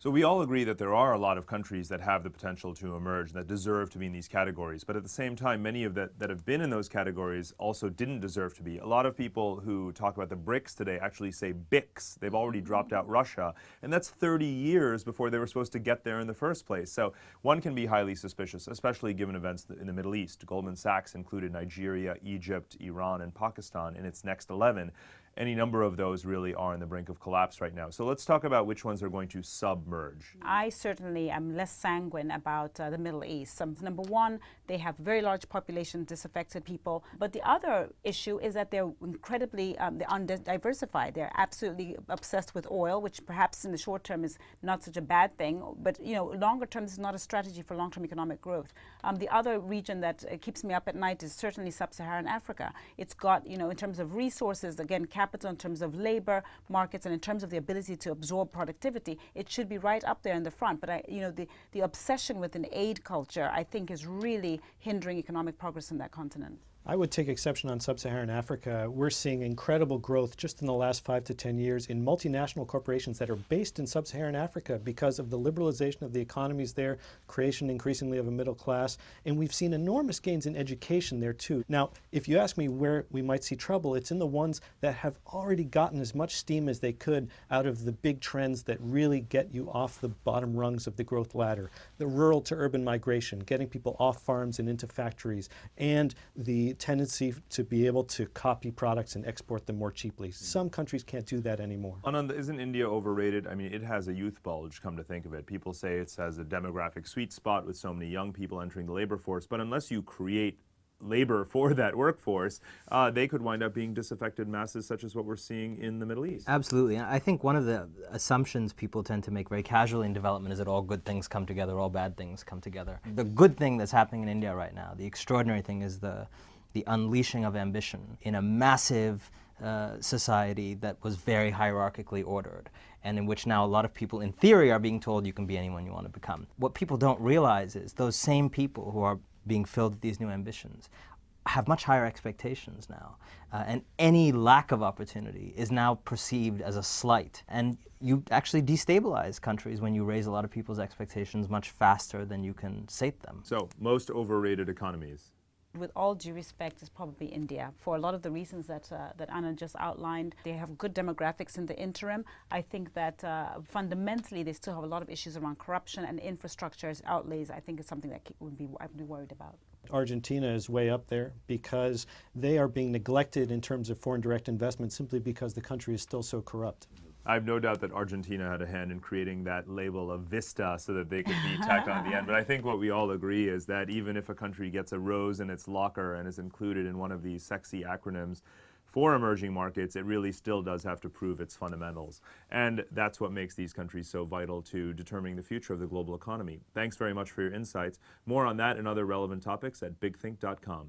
So we all agree that there are a lot of countries that have the potential to emerge, that deserve to be in these categories. But at the same time, many of that have been in those categories also didn't deserve to be. A lot of people who talk about the BRICS today actually say BICS. They've already dropped out Russia. And that's 30 years before they were supposed to get there in the first place. So one can be highly suspicious, especially given events in the Middle East. Goldman Sachs included Nigeria, Egypt, Iran, and Pakistan in its next 11. Any number of those really are on the brink of collapse right now. So let's talk about which ones are going to submerge. I certainly am less sanguine about the Middle East. Number one, they have very large population, disaffected people. But the other issue is that they're incredibly undiversified. They're absolutely obsessed with oil, which perhaps in the short term is not such a bad thing. But longer term, this is not a strategy for long-term economic growth. The other region that keeps me up at night is certainly sub-Saharan Africa. It's got, in terms of resources, again, capital, in terms of labor markets, and in terms of the ability to absorb productivity, it should be right up there in the front. But the obsession with an aid culture, I think, is really hindering economic progress in that continent. I would take exception on sub-Saharan Africa. We're seeing incredible growth just in the last 5 to 10 years in multinational corporations that are based in sub-Saharan Africa because of the liberalization of the economies there, creation increasingly of a middle class, and we've seen enormous gains in education there too. Now, if you ask me where we might see trouble, it's in the ones that have already gotten as much steam as they could out of the big trends that really get you off the bottom rungs of the growth ladder. The rural to urban migration, getting people off farms and into factories, and the tendency to be able to copy products and export them more cheaply. Some countries can't do that anymore. Anand, isn't India overrated? I mean, it has a youth bulge, come to think of it. People say it has a demographic sweet spot with so many young people entering the labor force, but unless you create labor for that workforce, they could wind up being disaffected masses such as what we're seeing in the Middle East. Absolutely. I think one of the assumptions people tend to make very casually in development is that all good things come together, all bad things come together. The good thing that's happening in India right now, the extraordinary thing, is the unleashing of ambition in a massive society that was very hierarchically ordered, and in which now a lot of people in theory are being told you can be anyone you want to become. What people don't realize is those same people who are being filled with these new ambitions have much higher expectations now, and any lack of opportunity is now perceived as a slight. And you actually destabilize countries when you raise a lot of people's expectations much faster than you can sate them. So, most overrated economies? With all due respect, is probably India. For a lot of the reasons that Anand just outlined, they have good demographics in the interim. I think that fundamentally they still have a lot of issues around corruption and infrastructure outlays. I think it's something that I'd be worried about. Argentina is way up there because they are being neglected in terms of foreign direct investment simply because the country is still so corrupt. I have no doubt that Argentina had a hand in creating that label of Vista so that they could be tacked on at the end. But I think what we all agree is that even if a country gets a rose in its locker and is included in one of these sexy acronyms for emerging markets, it really still does have to prove its fundamentals. And that's what makes these countries so vital to determining the future of the global economy. Thanks very much for your insights. More on that and other relevant topics at bigthink.com.